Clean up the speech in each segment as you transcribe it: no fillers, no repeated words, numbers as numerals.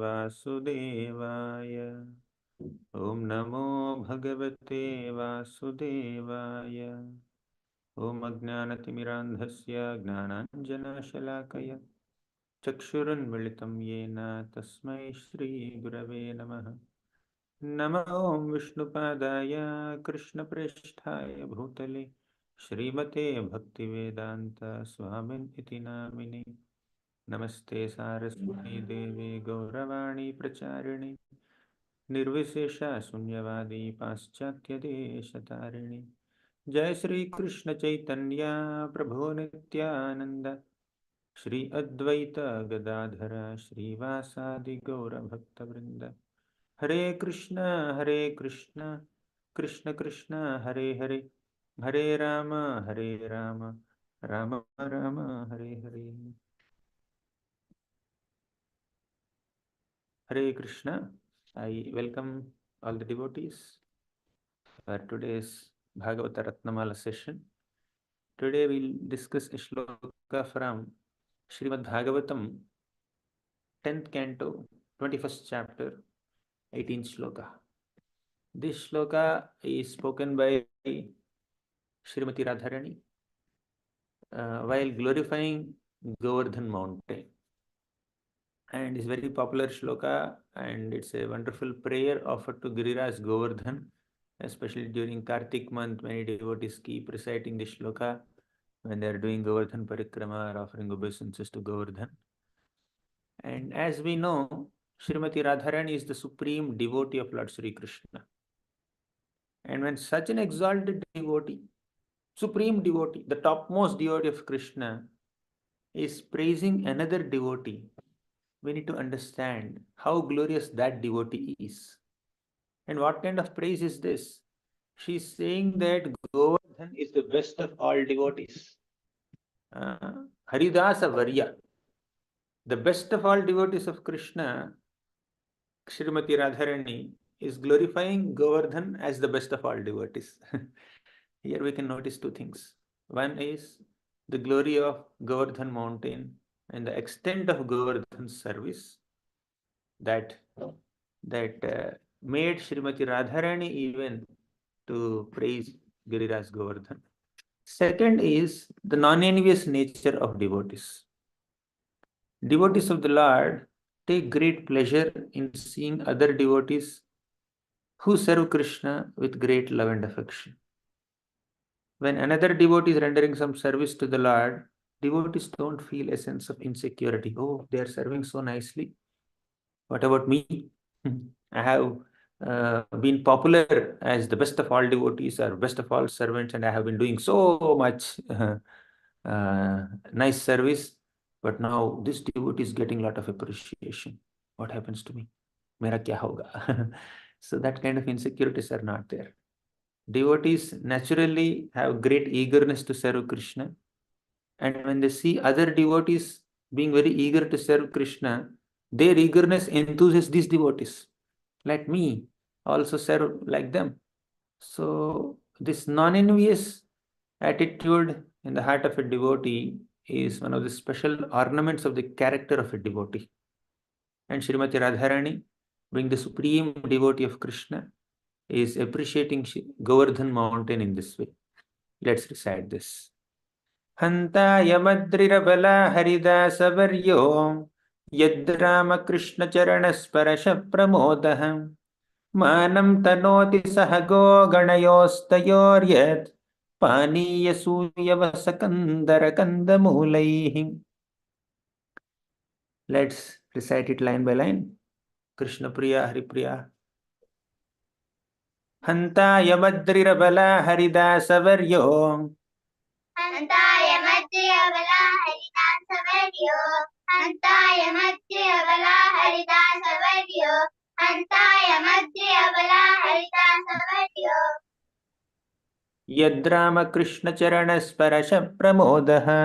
वासुदेवाय। ओम नमो भगवते वासुदेवाय। ओम अज्ञानतिमिरान्धस्य ज्ञानाञ्जनशलाकया चक्षुरुन्मिलितं येन तस्मै श्रीगुरवे नमः। नमो विष्णुपादाय कृष्णप्रेष्ठाय भूतले श्रीमते भक्तिवेदान्त स्वामिनिति नामिने। नमस्ते सारस्वती देवे गौरवाणी प्रचारिणे निर्विशेष शून्यवादी पाश्चात्यदेशतारिणे। जय श्री कृष्ण चैतन्य प्रभु नित्यानंद श्री अद्वैत गदाधर श्रीवासादि गौरभक्तवृंद। हरे कृष्ण कृष्ण कृष्ण हरे हरे, हरे Ram Ram Ram Hare Hare. Hare Krishna. I welcome all the devotees for today's Bhagavata Ratnamala session. Today we'll discuss a shloka from Srimad Bhagavatam, 10th canto, 21st chapter, 18th shloka. This shloka is spoken by Srimati Radharani while glorifying Govardhan mountain. And it's very popular shloka, and it's a wonderful prayer offered to Giriraj Govardhan, especially during Kartik month. Many devotees keep reciting this shloka when they are doing Govardhan Parikrama or offering obeisances to Govardhan. And as we know, Srimati Radharani is the supreme devotee of Lord Sri Krishna. And when such an exalted devotee, supreme devotee, the topmost devotee of Krishna, is praising another devotee, we need to understand how glorious that devotee is. And what kind of praise is this? She's saying that Govardhan is the best of all devotees. Haridasa Varya, the best of all devotees of Krishna, Srimati Radharani, is glorifying Govardhan as the best of all devotees. Here we can notice two things. One is the glory of Govardhan mountain and the extent of Govardhan's service that made Srimati Radharani even to praise Giriraj Govardhan. Second is the non-envious nature of devotees. Devotees of the Lord take great pleasure in seeing other devotees who serve Krishna with great love and affection. When another devotee is rendering some service to the Lord, devotees don't feel a sense of insecurity. Oh, they are serving so nicely. What about me? I have been popular as the best of all devotees or best of all servants, and I have been doing so much nice service. But now this devotee is getting a lot of appreciation. What happens to me? Mera kya hoga? So that kind of insecurities are not there. Devotees naturally have great eagerness to serve Krishna. And when they see other devotees being very eager to serve Krishna, their eagerness enthuses these devotees. Let me also serve like them. So this non-envious attitude in the heart of a devotee is one of the special ornaments of the character of a devotee. And Srimati Radharani, being the supreme devotee of Krishna, is appreciating Govardhan mountain in this way. Let's recite this. Hanta yamadrirabala haridasavaryo yadrama krishna charanasparash pramodaha manam tanoti sahago ganayostayoryat paniya suyavasakandara kandamulaihi. Let's recite it line by line. Krishna Priya Hari Priya. Hanta yamadrirabala haridasavaryo Hantaya Madhya Bala Haridasa Vadyo. Hantaya Madhya Bala Haridasa Vadyo. Hantaya Madhya Bala Haridasa Vadyo. Yad Rama Krishna Charana Sparasha Pramodaha.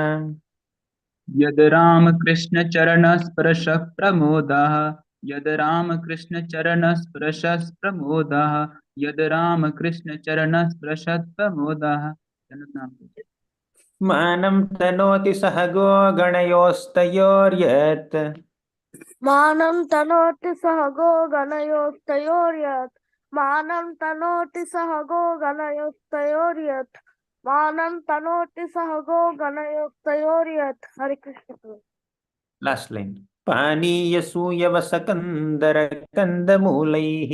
यद राम कृष्ण चरण स्पर्श प्रमोदः यद राम कृष्ण चरण स्पर्श प्रमोदः यद राम कृष्ण चरण स्पर्श प्रमोदः Manam tanoti sahago ganayostayoryat मानं तनोति सह गोगणयोस्तयोर्यत् मानं तनोति सह गोगणयोस्तयोर्यत् मानं तनोति सह गोगणयोस्तयोर्यत् हरे Krishna. Last line. पानीयसूयवसकन्दरकन्दमूलैः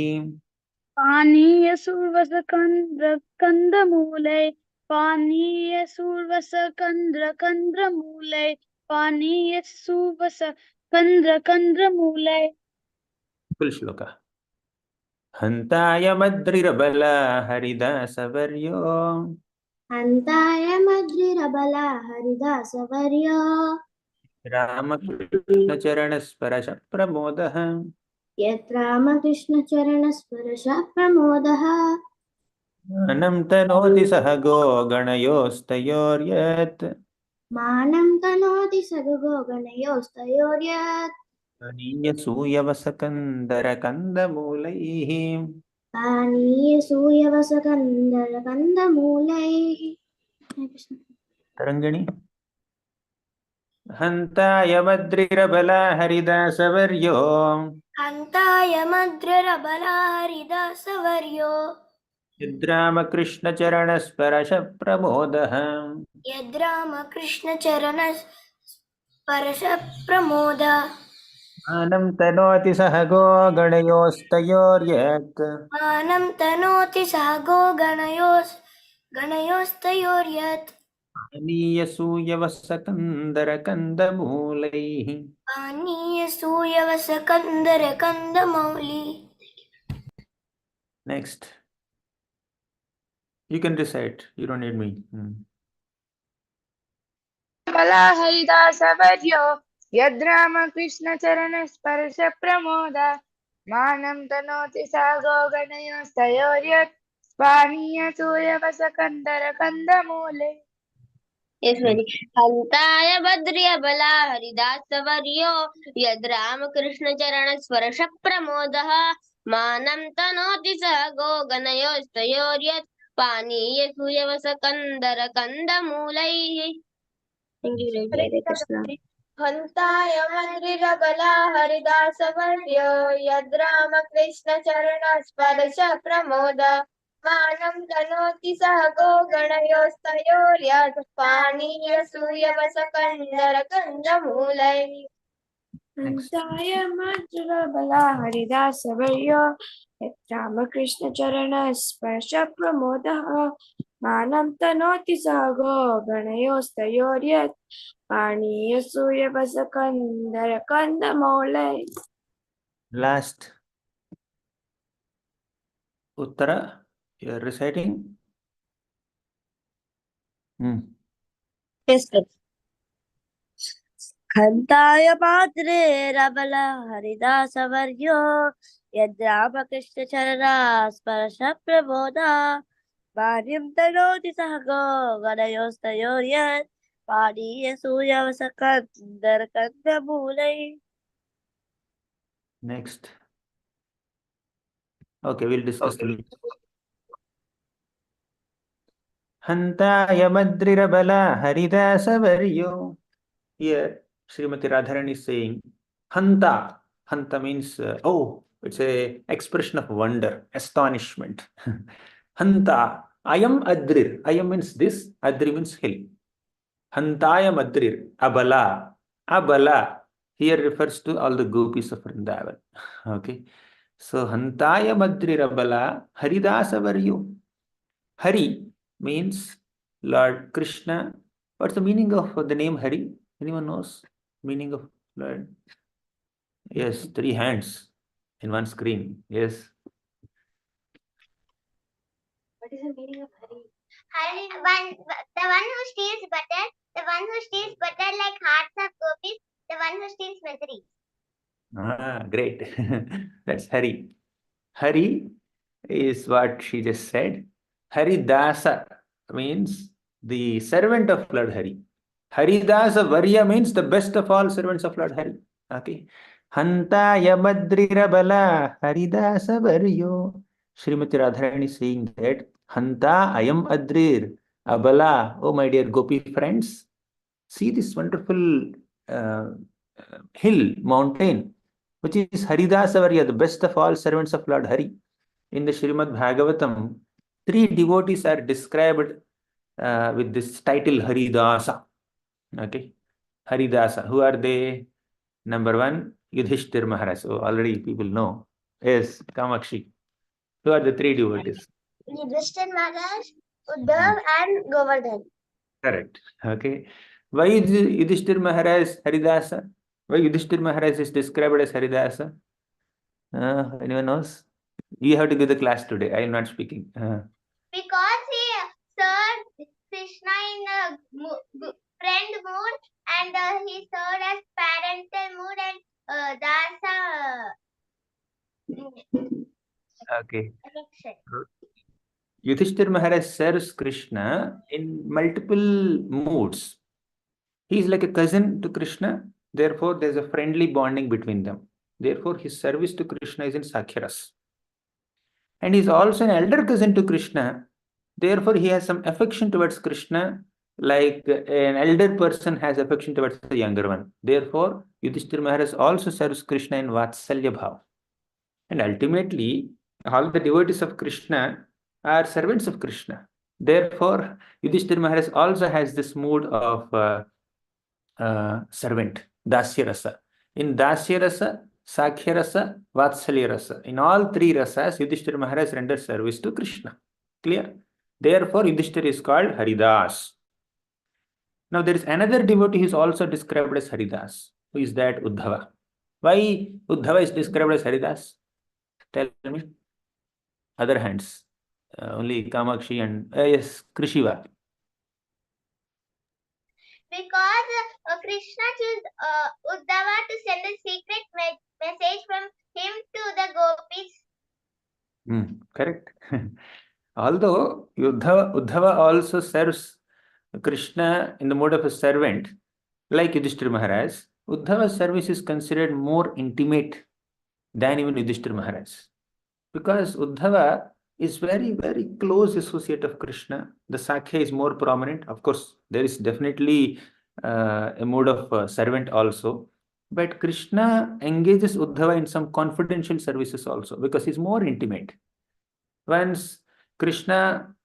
पानीयसूर्वसकन्द्रकन्दमूलै पानीयसूर्वसकन्द्रकन्द्रमूलै पानीयसूर्वसकन्द्रकन्द्रमूलै Full shloka. हन्ताय मद्रिरबला हरिदासवर्यो हन्ताय मद्रिरबला हरिदासवर्य रामकृष्णचरणस्पर्श प्रमोदः यत् रामकृष्णचरणस्पर्शः प्रमोदः मानं तनोति सह गोगणयोस्तयोर्यत् मानं तनोति सगगोगणयोस्तयोर्यत् पानीयसूयवसकन्दरकन्दमूलैः पानीयसूयवसकन्दरकन्दमूलैः। तरङ्गिणी हन्ताय मद्रिरबला हरिदासवर्यो हन्ताय मद्रिरबला हरिदासवर्यो यद्रामकृष्णचरणस्पर्श प्रमोदः यद्रामकृष्णचरणस्पर्शप्रमोद मानं तनोति सह गोगणयोस्तयोर्यत् मानं तनोति सह गणयोस्तयोर्यत् पानीयसूयवसकन्दरकन्दमूलैः पानीयसूयवसकन्दरकन्दमौलि। Next. You can recite. You don't need me. बला हरिदासवर्यो यद्रामकृष्णचरणस्पर्श प्रमोद मानं तनोति सा गोगणयोस्तयोर्यत् पानीयसूयवसकन्दरकन्दमूले। हन्ताय भद्र्यबला हरिदासवर्यो यद्रामकृष्णचरणस्पर्श प्रमोदः मानं तनोति सह गोगणयोस्तयोर्यत् पानीयसूयवसकन्दरकन्दमूलैः। हरे कृष्ण। हन्ताय मद्रिरबला हरिदासवर्यो यद्रामकृष्णचरणस्पर्श प्रमोद मानं तनोति सह गोगणयोस्तयोर्यत् पानीयसूयवसकन्दरकन्दमूलैः। हन्ताय मद्रिरबला हरिदासवर्यो यद्रामकृष्णचरणस्पर्श प्रमोदः मानं तनोति सह गोगणयोस्तयोर्यत् पानीयसूयवसकन्दरकन्दमौलै। Last. Uttara, you are reciting? Yes, sir. हन्ताय माद्रेरबल हरिदासवर्यो यद्रामकृष्णचरणस्पर्श प्रमोदः मानं तनोति सह गोगणयोस्तयोर्यत् पानीयसूयवसकन्दरकन्दमूलैः। Next. Okay, we'll discuss the lyrics. Hantaya madrirabala haridasavaryo. Here, Srimati Radharani is saying, Hanta. Hanta means, it's a expression of wonder, astonishment. Hanta. Ayam adrir. Ayam means this. Adri means hill. Hantaya madrir. Abala. Abala. Here refers to all the gopis of Vrindavan. Okay. So, Hantaya madrirabala haridasavaryo. Hari means Lord Krishna. What's the meaning of the name Hari? Anyone knows meaning of Lord? Yes, 3 hands in one screen. Yes. What is the meaning of Hari? Hari, the one who steals butter, the one who steals butter like hearts of gopis, the one who steals misery. Great. That's Hari. Hari is what she just said. Haridasa means the servant of Lord Hari. Haridasa Varya means the best of all servants of Lord Hari. Okay. Hantaya madrirabala Haridasa Varyo. Srimati Radharani is saying that Hanta ayam adrir abala. Oh my dear Gopi friends, see this wonderful hill, mountain. which is Haridasa Varya, the best of all servants of Lord Hari. In the Srimad Bhagavatam, 3 devotees are described with this title Haridasa. Okay, Haridasa. Who are they? Number 1, Yudhishthir Maharaj. So already people know. Yes, Kamakshi. Who are the 3 devotees? Yudhishthir Maharaj, Uddhav, and Govardhan. Correct. Okay. Why is Yudhishthir Maharaj Haridasa? Why Yudhishthir Maharaj is described as Haridasa? Anyone knows? You have to give the class today. I am not speaking. Because he served Krishna in a friend mood, and he served as parental mood and dasa Okay. connection. Yudhishthir Maharaj serves Krishna in multiple moods. He is like a cousin to Krishna. Therefore, there is a friendly bonding between them. Therefore, his service to Krishna is in Sakhyaras. And he is also an elder cousin to Krishna. Therefore, he has some affection towards Krishna, like an elder person has affection towards the younger one. Therefore, Yudhishthir Maharaj also serves Krishna in Vatsalya Bhav. And ultimately, all the devotees of Krishna are servants of Krishna. Therefore, Yudhishthir Maharaj also has this mood of servant, Dasya Rasa. In Dasya Rasa, Sakhya Rasa, Vatsalya Rasa. In all 3 rasas, Yudhishthir Maharaj renders service to Krishna. Clear? Therefore, Yudhishthir is called Haridas. Now, there is another devotee who is also described as Haridas. Who is that? Uddhava. Why Uddhava is described as Haridas? Tell me. Other hands. Only Kamakshi and yes, Krishiva. Because Krishna chose Uddhava to send a secret message from him to the gopis. Correct. Although Uddhava also serves Krishna in the mode of a servant, like Yudhishthira Maharaj, Uddhava's service is considered more intimate than even Yudhishthira Maharaj. Because Uddhava is very, very close associate of Krishna. The Sakhya is more prominent. Of course, there is definitely a mode of servant also. But Krishna engages Uddhava in some confidential services also because he's more intimate. Once Krishna,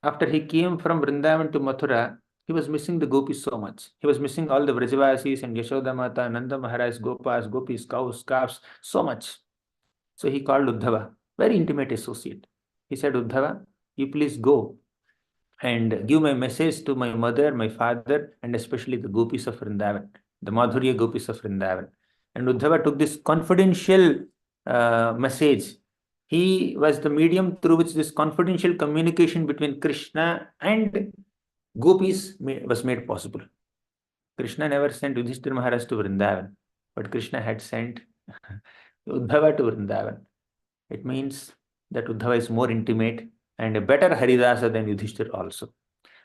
after he came from Vrindavan to Mathura, he was missing the gopis so much. He was missing all the Vrajavasis and Yashoda Mata, Nanda Maharaj, Gopas, gopis, cows, calves, so much. So he called Uddhava, very intimate associate. He said, Uddhava, you please go and give my message to my mother, my father, and especially the gopis of Vrindavan, the Madhurya gopis of Vrindavan. And Uddhava took this confidential message. He was the medium through which this confidential communication between Krishna and gopis was made possible. Krishna never sent Yudhishthira Maharaj to Vrindavan, but Krishna had sent Uddhava to Vrindavan. It means that Uddhava is more intimate and a better Haridasa than Yudhishthira also.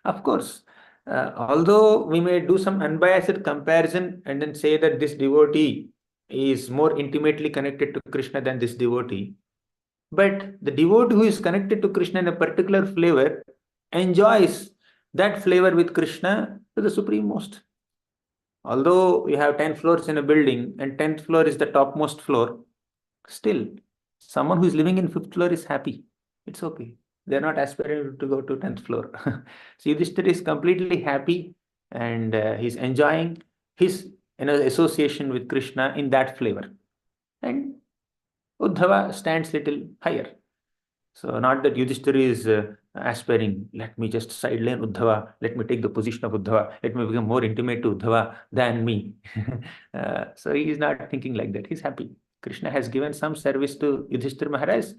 Of course, although we may do some unbiased comparison and then say that this devotee is more intimately connected to Krishna than this devotee, but the devotee who is connected to Krishna in a particular flavor enjoys that flavor with Krishna to the supreme most. Although we have 10 floors in a building and 10th floor is the topmost floor, still someone who is living in 5th floor is happy. It's okay. They're not aspiring to go to 10th floor. So Yudhishthira is completely happy and he's enjoying his association with Krishna in that flavor. And Uddhava stands little higher. So not that Yudhishthira is aspiring, let me just sideline Uddhava, let me take the position of Uddhava, let me become more intimate to Uddhava than me. So he is not thinking like that. He's happy. Krishna has given some service to Yudhishthira Maharaj,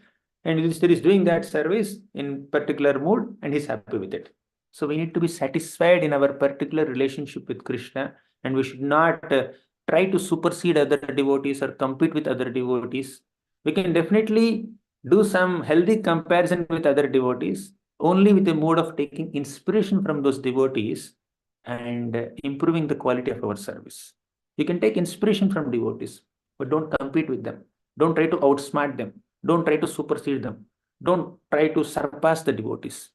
and Yudhishthira is doing that service in particular mood, and he's happy with it. So we need to be satisfied in our particular relationship with Krishna, and we should not try to supersede other devotees or compete with other devotees. We can definitely do some healthy comparison with other devotees, only with a mode of taking inspiration from those devotees and improving the quality of our service. You can take inspiration from devotees, but don't compete with them. Don't try to outsmart them. Don't try to supersede them. Don't try to surpass the devotees.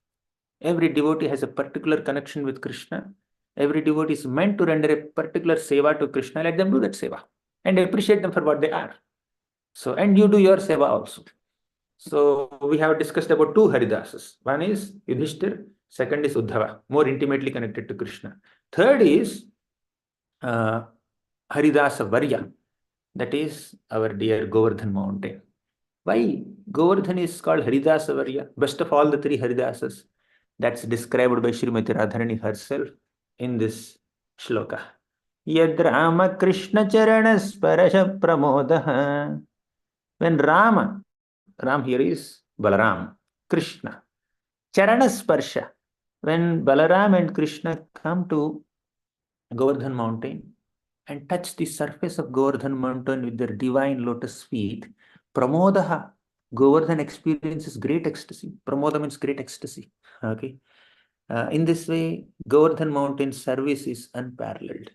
Every devotee has a particular connection with Krishna. Every devotee is meant to render a particular seva to Krishna. Let them do that seva and appreciate them for what they are. So, and you do your seva also. So we have discussed about two Haridasas. One is Yudhishthir, second is Uddhava, more intimately connected to Krishna. Third is uh, Haridasa Varya, that is our dear Govardhan mountain. Why Govardhan is called Haridasa Varya, best of all the three Haridasas? That's described by Srimati Radharani herself in this shloka. Yad Rama Krishna Charanas Parasha Pramodaha. When Ram here is Balaram, Krishna, Charana Sparsha. When Balaram and Krishna come to Govardhan mountain and touch the surface of Govardhan mountain with their divine lotus feet, Pramodaha, Govardhan experiences great ecstasy. Pramoda means great ecstasy. Okay. In this way, Govardhan mountain's service is unparalleled.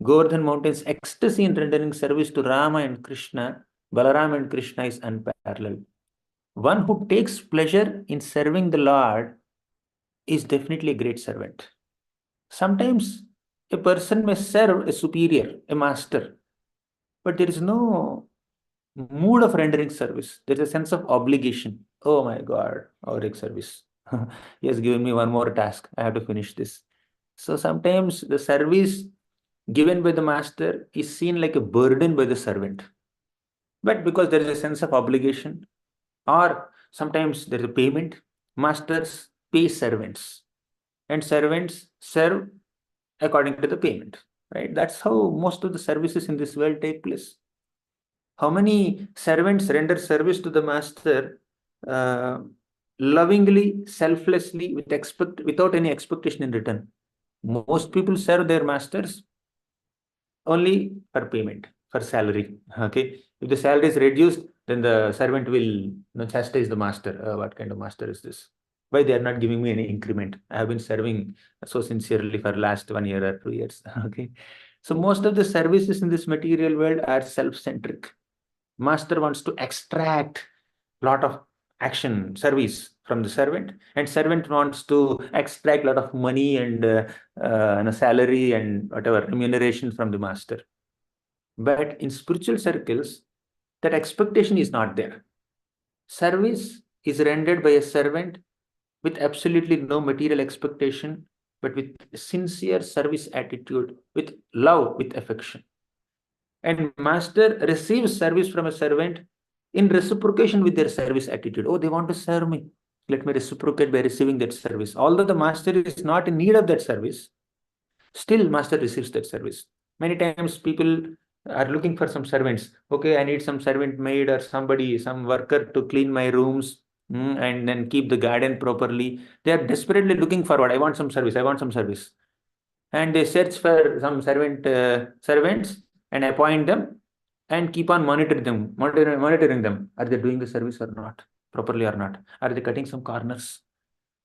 Govardhan mountain's ecstasy in rendering service to Rama and Krishna, Balaram and Krishna is unparalleled. One who takes pleasure in serving the Lord is definitely a great servant. Sometimes a person may serve a superior, a master, but there is no mood of rendering service. There is a sense of obligation. Oh my God, our service. He has given me one more task. I have to finish this. So sometimes the service given by the master is seen like a burden by the servant. But because there is a sense of obligation, or sometimes there is a payment, masters pay servants, and servants serve according to the payment. Right? That's how most of the services in this world take place. How many servants render service to the master lovingly, selflessly, without any expectation in return? Most people serve their masters only for payment, for salary. Okay, if the salary is reduced, then the servant will chastise the master. What kind of master is this? Why they are not giving me any increment? I have been serving so sincerely for last 1 year or 2 years. Okay, so most of the services in this material world are self-centric. Master wants to extract lot of action service from the servant, and servant wants to extract a lot of money and salary and whatever remuneration from the master. But in spiritual circles, that expectation is not there. Service is rendered by a servant with absolutely no material expectation, but with sincere service attitude, with love, with affection. And master receives service from a servant in reciprocation with their service attitude. Oh, they want to serve me. Let me reciprocate by receiving that service. Although the master is not in need of that service, still master receives that service. Many times people are looking for some servants. Okay, I need some servant maid or somebody, some worker to clean my rooms and then keep the garden properly. They are desperately looking forward. I want some service. I want some service. And they search for some servants and appoint them and keep on monitoring them. Are they doing the service or not, properly or not? Are they cutting some corners?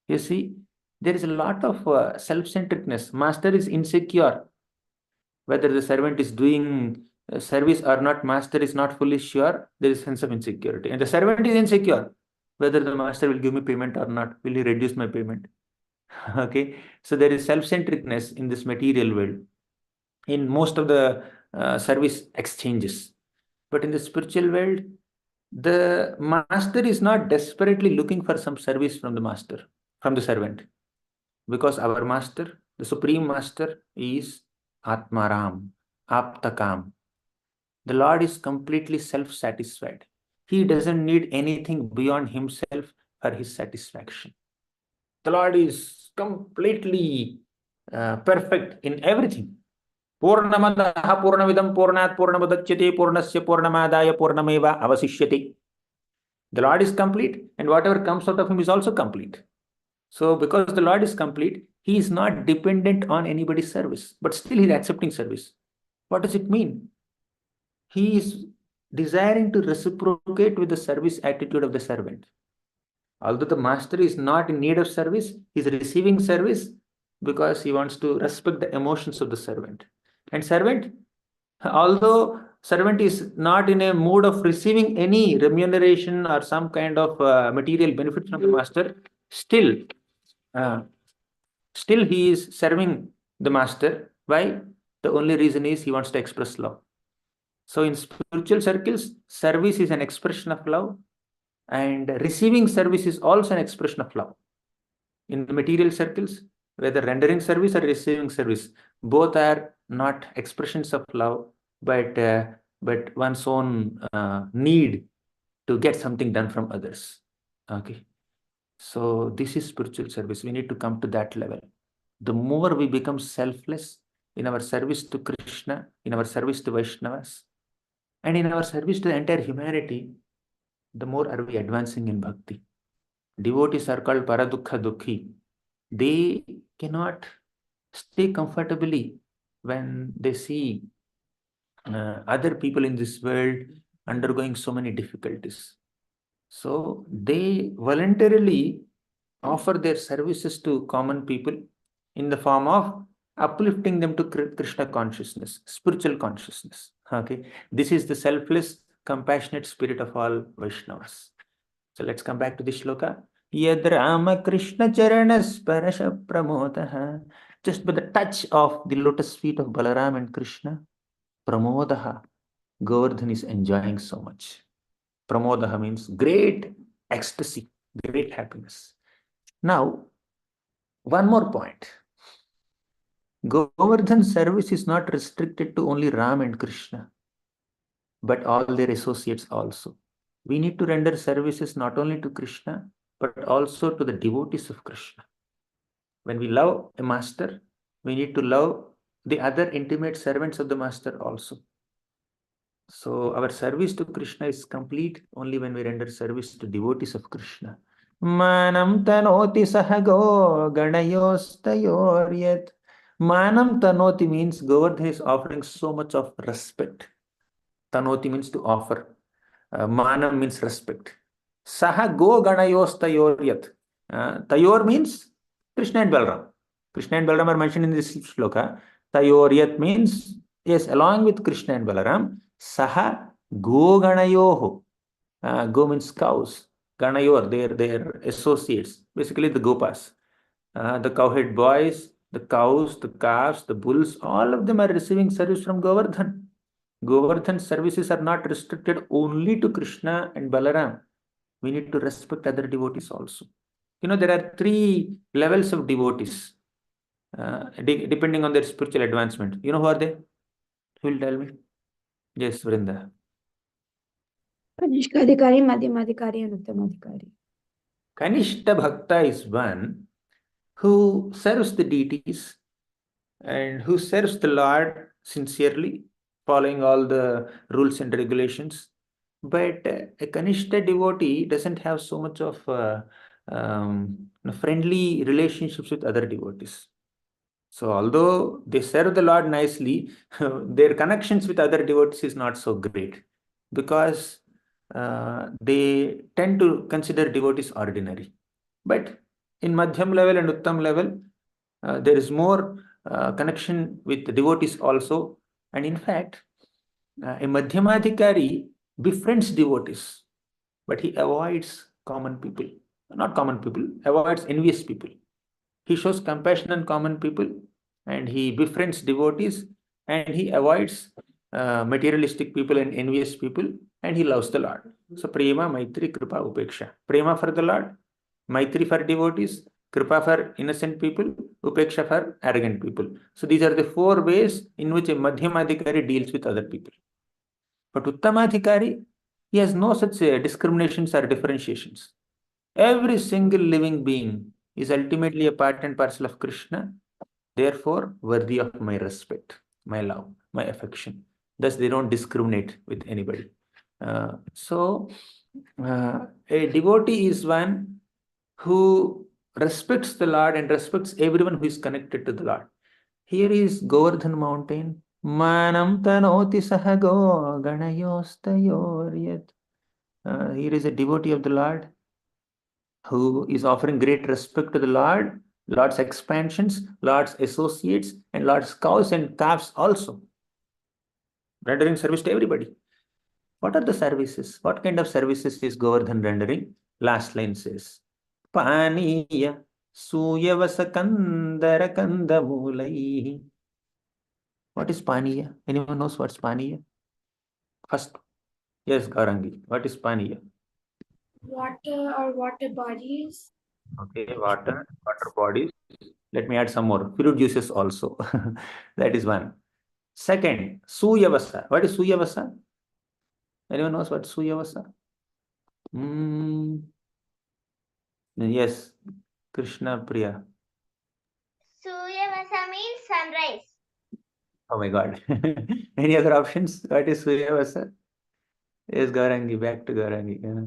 You see, there is a lot of self-centeredness. Master is insecure whether the servant is doing service or not. Master is not fully sure. There is a sense of insecurity, and the servant is insecure whether the master will give me payment or not. Will he reduce my payment? Okay, so there is self-centeredness in this material world in most of the service exchanges. But in the spiritual world, the master is not desperately looking for some service from the servant, because our master, the supreme master, is Atmaram, Aptakam. The Lord is completely self-satisfied. He doesn't need anything beyond himself for his satisfaction. The Lord is completely perfect in everything. Purnamadaha Purnavidam Purnat Purnamudachyate Purnasya Purnamadaya Purnameva Avasishyate. The Lord is complete, and whatever comes out of him is also complete. So because the Lord is complete, he is not dependent on anybody's service, but still he is accepting service. What does it mean? He is desiring to reciprocate with the service attitude of the servant. Although the master is not in need of service, he is receiving service because he wants to respect the emotions of the servant. And servant, although servant is not in a mood of receiving any remuneration or some kind of material benefit from the master, still he is serving the master. Why? The only reason is he wants to express love. So in spiritual circles, service is an expression of love, and receiving service is also an expression of love. In the material circles, whether rendering service or receiving service, both are not expressions of love, but one's own need to get something done from others. Okay. So this is spiritual service. We need to come to that level. The more we become selfless in our service to Krishna, in our service to Vaishnavas, and in our service to the entire humanity, the more are we advancing in bhakti. Devotees are called paradukha dukhi. They cannot stay comfortably when they see other people in this world undergoing so many difficulties. So they voluntarily offer their services to common people in the form of uplifting them to Krishna consciousness, spiritual consciousness. Okay, this is the selfless, compassionate spirit of all Vaishnavas. So let's come back to the shloka. Yad Rama Krishna Charanas Parasha Pramodaha. Just by the touch of the lotus feet of Balaram and Krishna, Pramodaha, Govardhan is enjoying so much. Pramodaha means great ecstasy, great happiness. Now, one more point. Govardhan service is not restricted to only Ram and Krishna, but all their associates also. We need to render services not only to Krishna, but also to the devotees of Krishna. When we love a master, we need to love the other intimate servants of the master also. So our service to Krishna is complete only when we render service to devotees of Krishna. Manam tanoti sahago ganayostayoryat. Manam tanoti means Govardhan is offering so much of respect. Tanoti means to offer. Manam means respect. Saha go ganayostayoryat. Tayor means Krishna and Balaram. Krishna and Balaram are mentioned in this shloka. Tayoryat means, yes, along with Krishna and Balaram, Saha go ganayoho. Go means cows. Ganayor, their associates, basically the gopas. The cowhead boys, the cows, the calves, the bulls, all of them are receiving service from Govardhan. Govardhan services are not restricted only to Krishna and Balaram. We need to respect other devotees also. You know, there are 3 levels of devotees, depending on their spiritual advancement. You know who are they? Who will tell me? Yes, Vrinda. Kanishkadhikari, Madhyamadhikari, and Uttamadhikari. Kanishta Bhakta is one who serves the deities and who serves the Lord sincerely, following all the rules and regulations. But a Kanishta devotee doesn't have so much of friendly relationships with other devotees. So although they serve the Lord nicely, their connections with other devotees is not so great, because they tend to consider devotees ordinary. But in Madhyam level and Uttam level, there is more connection with the devotees also. And in fact, a Madhyamadhikari befriends devotees, but he avoids common people. Not common people, avoids envious people. He shows compassion on common people, and he befriends devotees, and he avoids materialistic people and envious people, and he loves the Lord. So Prema, Maitri, Kripa, Upeksha. Prema for the Lord, Maitri for devotees, Kripa for innocent people, Upeksha for arrogant people. So these are the 4 ways in which a Madhyamadhikari deals with other people. But Uttamadhikari, he has no such discriminations or differentiations. Every single living being is ultimately a part and parcel of Krishna, therefore worthy of my respect, my love, my affection. Thus, they don't discriminate with anybody. So, a devotee is one who respects the Lord and respects everyone who is connected to the Lord. Here is Govardhan mountain. Manam tanoti sahago ganayostayoryat. Here is a devotee of the Lord who is offering great respect to the Lord, Lord's expansions, Lord's associates, and Lord's cows and calves also. Rendering service to everybody. What are the services? What kind of services is Govardhan rendering? Last line says, Paniya Suyavasa Kandara Kandamulai. What is Paniya? Anyone knows what's Paniya? First, yes, Garangi. What is Paniya? Water or water bodies. Okay, water bodies. Let me add some more. Fruit juices also. That is one. Second, Suyavasa. What is Suyavasa? Anyone knows what Suyavasa? Yes, Krishna Priya. Suryavasa means sunrise. Oh my God. Any other options? What is Suyavasa? Yes, Garangi. Back to Garangi. Yeah.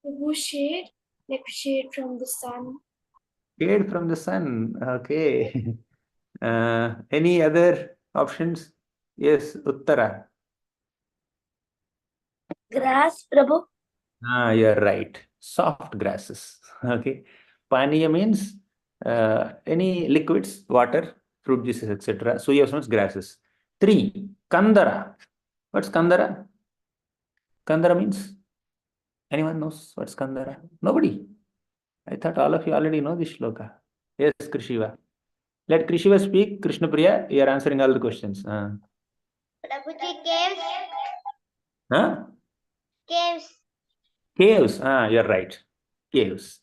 Who shade? Like shade from the sun. Shade from the sun. Okay. Any other options? Yes, Uttara. Grass, Prabhu. You're right. Soft grasses. Okay. Paniya means any liquids, water, fruit juices, etc. Suya means grasses. 3. Kandara. What's Kandara? Kandara means? Anyone knows what's Kandara? Nobody. I thought all of you already know this shloka. Yes, Krishiva. Let Krishiva speak. Krishna Priya, you are answering all the questions. Prabhuji, caves. Huh? Caves. Caves. You're right. Caves.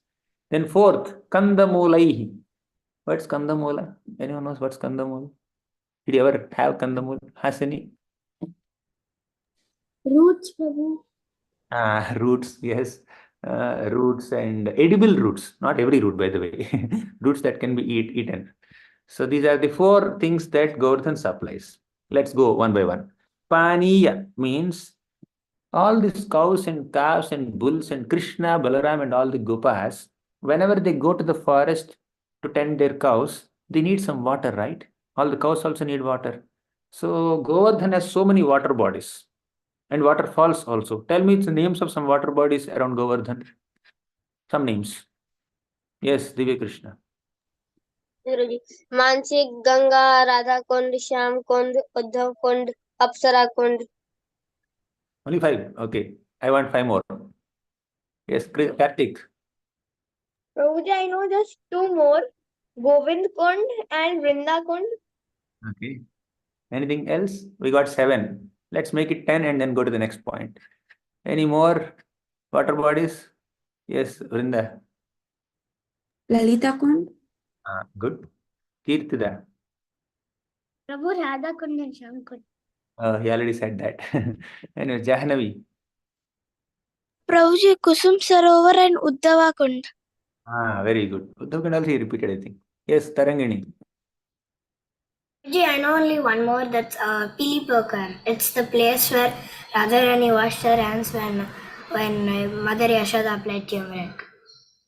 Then 4th, Kandamulaihi. What's Kandamula? Anyone knows what's Kandamula? Did you ever have Kandamula? Has any? Roots, Prabhu. Roots, yes. Roots and edible roots. Not every root, by the way. Roots that can be eaten. So these are the 4 things that Govardhan supplies. Let's go one by one. Paniya means all these cows and calves and bulls and Krishna, Balaram and all the Gopas, whenever they go to the forest to tend their cows, they need some water, right? All the cows also need water. So Govardhan has so many water bodies and waterfalls also. Tell me the names of some water bodies around Govardhan. Some names. Yes, Divya Krishna. गुरुजी मानसिक गंगा राधा कुंड श्याम कुंड उद्धव कुंड अप्सरा कुंड Only 5. Okay. I want 5 more. Yes, Kartik. Prabhuji, I know just 2 more. Govind Kund and Vrinda Kund. Okay. Anything else? We got 7. Let's make it 10 and then go to the next point. Any more water bodies? Yes, Vrinda. Lalita Kund. Good. Kirtida. Prabhu, Radha Kund and Shyam Kund. He already said that. Anyway, Jahnavi. Prabhuji, Kusum Sarovar and Uddhava Kund. Very good. Uddhav Kund also he repeated, I think. Yes, Tarangini. I know only one more, that's Pilipokar. It's the place where Radharani washed her hands when Mother Yashoda played turmeric.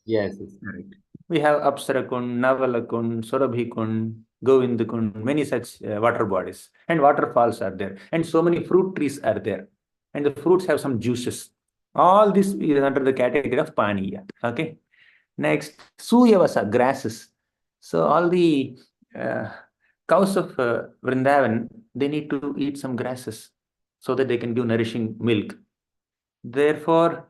Yes, it's correct. We have Apsara Kund, Navala Kund, Surabhi Kund, Govind Kund, many such water bodies. And waterfalls are there. And so many fruit trees are there. And the fruits have some juices. All this is under the category of Paniya. Okay. Next, Suyavasa, grasses. So all the cows of Vrindavan, they need to eat some grasses so that they can give nourishing milk. Therefore,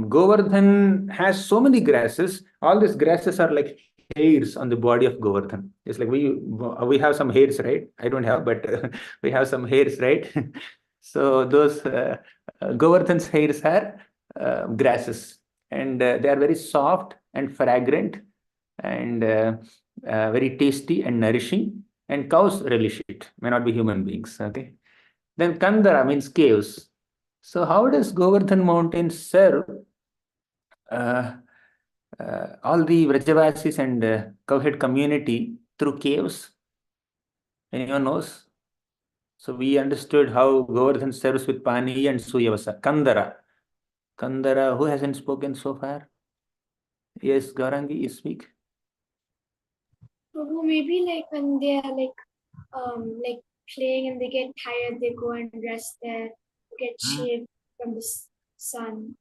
Govardhan has so many grasses. All these grasses are like hairs on the body of Govardhan. It's like we have some hairs, right? I don't have, but we have some hairs, right? So those Govardhan's hairs are grasses, and they are very soft and fragrant and very tasty and nourishing. And cows relish it. May not be human beings. Okay. Then Kandara means caves. So how does Govardhan mountain serve all the Vrajavasis and cowhead community through caves? Anyone knows? So we understood how Govardhan serves with Pani and Suyavasa. Kandara. Kandara, who hasn't spoken so far? Yes, Gaurangi, you speak. Prabhu, maybe like when they are like playing and they get tired, they go and rest there, get shade from the sun.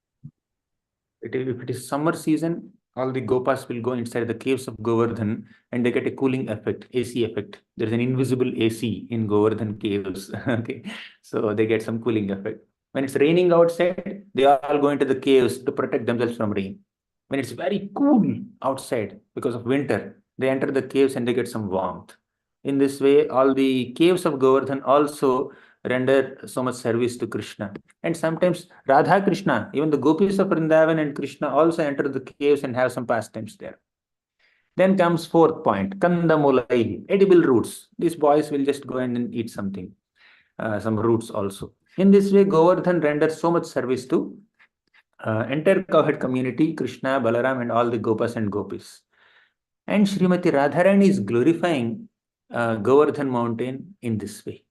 If it is summer season, all the Gopas will go inside the caves of Govardhan and they get a cooling effect, AC effect. There's an invisible AC in Govardhan caves. Okay, so they get some cooling effect. When it's raining outside, they all go into the caves to protect themselves from rain. When it's very cool outside because of winter, they enter the caves and they get some warmth. In this way, all the caves of Govardhan also render so much service to Krishna. And sometimes Radha Krishna, even the gopis of Vrindavan and Krishna also enter the caves and have some pastimes there. Then comes fourth point, Kandamulai, edible roots. These boys will just go and eat something, some roots also. In this way, Govardhan renders so much service to entire cowherd community, Krishna, Balaram, and all the Gopas and Gopis. And Srimati Radharani is glorifying Govardhan mountain in this way.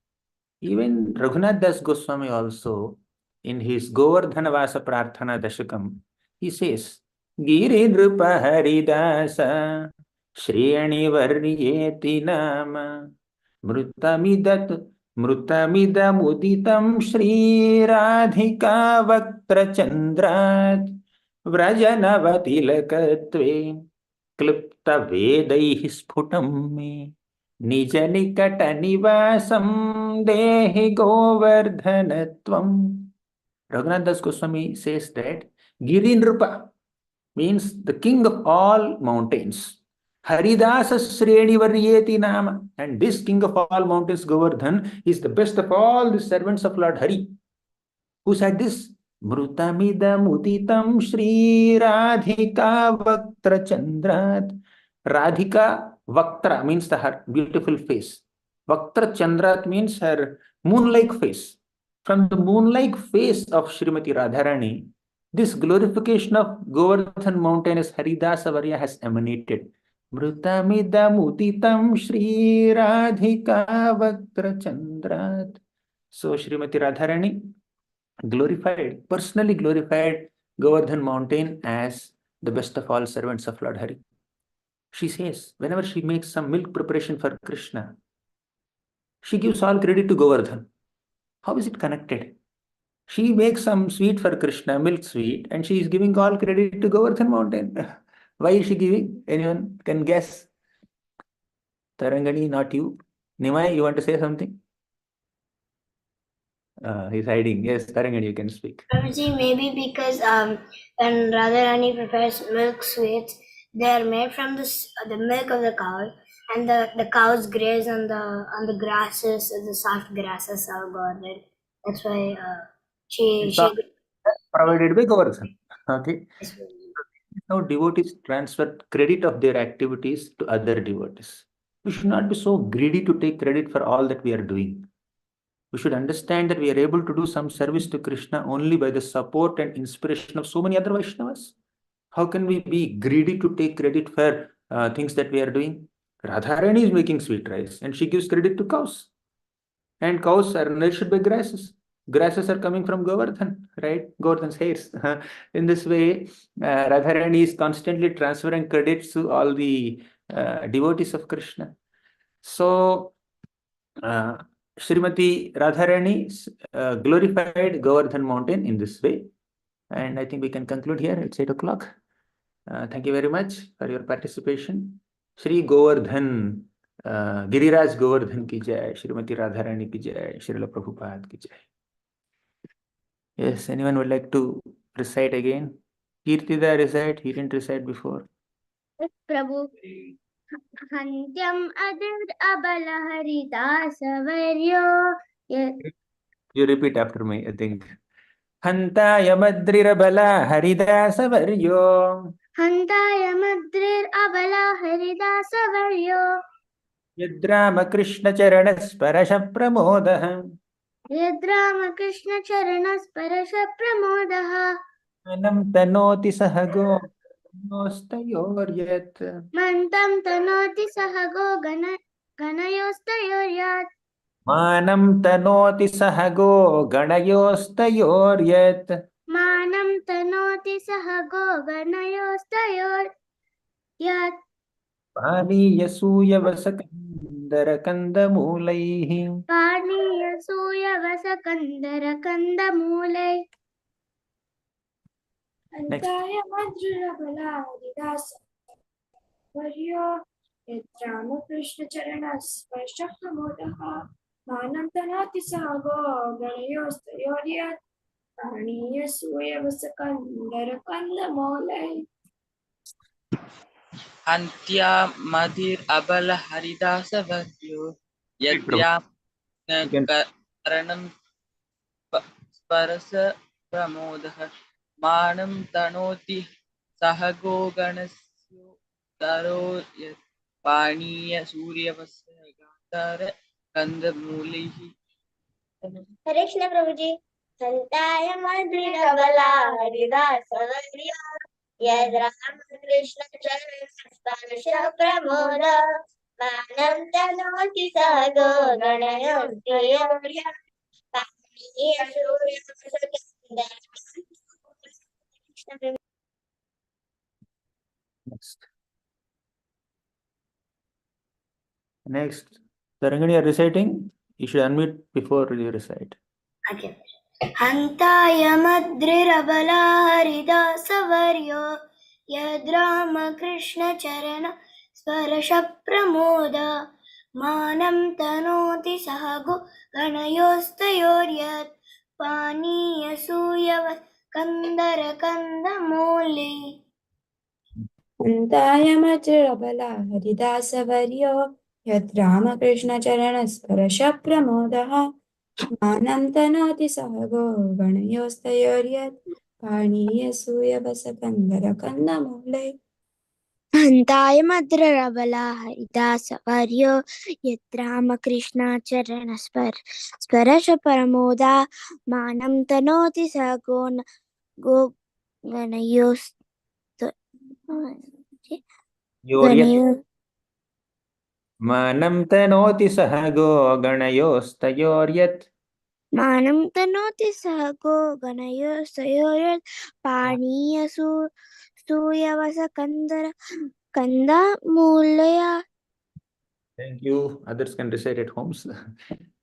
Even Raghunath Das Goswami also, in his Govardhana Vasa Prarthana Dashakam, he says, Giri Nrupa Haridasa Shriyani Varyeti Nama Mrutamidat Mrutamidamuditam Shri Radhika Vaktra Chandrat Vrajanavatilakatve Klipta Vedaihi Sputam Me Nija Nikata Nivasam Dehi Govardhanatvam. Raghunath Das Goswami says that Giri Nrupa means the king of all mountains. Haridasa Sreni Varyeti Nama. And this king of all mountains, Govardhan, is the best of all the servants of Lord Hari. Who said this? Mrutamida Muditam Shri Radhika Vaktra Chandrat. Radhika Vaktra means her beautiful face. Vaktra Chandrat means her moon-like face. From the moon-like face of Srimati Radharani, this glorification of Govardhan mountain as Haridasa Varya has emanated. Mrutamida Muditam Shri Radhika Vaktra Chandrat. So Srimati Radharani personally glorified Govardhan mountain as the best of all servants of Lord Hari. She says, whenever she makes some milk preparation for Krishna, she gives all credit to Govardhan. How is it connected? She makes some sweet for Krishna, milk sweet, and she is giving all credit to Govardhan mountain. Why is she giving? Anyone can guess? Tarangani, not you. Nimai, you want to say something? He's hiding. Yes, Tarangani, you can speak. Prabhuji, maybe because when Radharani prepares milk sweets, they are made from the milk of the cow, and the cows graze on the grasses, the soft grasses of Govardhan. That's why she provided by Govardhan. Okay. Now devotees transfer credit of their activities to other devotees. We should not be so greedy to take credit for all that we are doing. We should understand that we are able to do some service to Krishna only by the support and inspiration of so many other Vaishnavas. How can we be greedy to take credit for things that we are doing? Radharani is making sweet rice and she gives credit to cows. And cows are nourished by grasses. Grasses are coming from Govardhan, right? Govardhan's hairs. In this way, Radharani is constantly transferring credits to all the devotees of Krishna. So, Srimati Radharani glorified Govardhan mountain in this way. And I think we can conclude here. It's 8 o'clock. Thank you very much for your participation. Shri Govardhan, Giriraj Govardhan ki jai, Srimati Radharani ki jai, Srila Prabhupada ki jai. Yes, anyone would like to recite again? Kirtida recite, he didn't recite before. Yes, Prabhu. Hantyam Adir Abala Haridasa Varyo. You repeat after me, I think. Hantaya Madrirabala Haridasa Varyo. Hantaya Madrir Abala Haridasa Varyo. Yadrama Krishna Charanas Parasha Pramodaha. Yadrama Krishna Charanas Parasha Pramodaha. Manam Tanoti Sahago Nostayoryat. Mantam Tanoti Sahago Ganayostayoryat. Manam Tanoti Sahago Ganayostayoryat. Manam Tanoti Sahago Ganayostayoryat. Pani Yasuya Vasakandara Kandamulaihi. Pani Yasuya Vasakandara Kandamulai. Antaya Madhura Bala Haridasa Varyo Yadrama Krishna Charanas Varsha Pramodaha Manam Tanati Sago Ganayostayoryat Paniya Suya Vasakandara Kandamolai. Antya Madhir Abala Haridasa Varyo Yadya चरणं स्पर्श प्रमोदः मानं तनोति सह गोगणस्योत्तरो यत् पानीय सूर्यवस्य Gandhara कंदमूलिः Hare Krishna Prabhuji. Santaya Madhya Bala Haridasa Yadra Krishna Charana Pramoda Manam Tanoti Sago Ganayam Tayorya Next. Next. Tarangani, you are reciting? You should unmute before you recite. Okay. Hantaya madrirabala haridasavaryo yadrama krishna charana sparasha pramoda manam tanoti sahago ganayostayoryat paniya suyavat kandara kandamuli. अन्तायमज्रबला हरिदासवर्यो यद्रामकृष्णचरणस्पर्शप्रमोदः मानं तनोति सहगो गणयोस्तयोर्यत् पाणीयसूयवसकन्दरकन्दमूले हन्ताय मद्ररबला हरिदासवर्यो यद्रामकृष्णाचरणस्पर्श परमोदा मानं तनोति स गो Manam tanoti sahago ganayostayoryat मानं तनोति सह गो गणयोस्तयोर्यत् पाणीयसूयवसकन्दमूलया. Thank you. Others can recite at homes.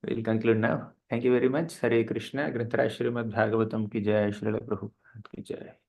We'll conclude now. Thank you very much. Hare Krishna. Grantaraj Srimad Bhagavatam ki jai. Srila Prabhupada ki jai.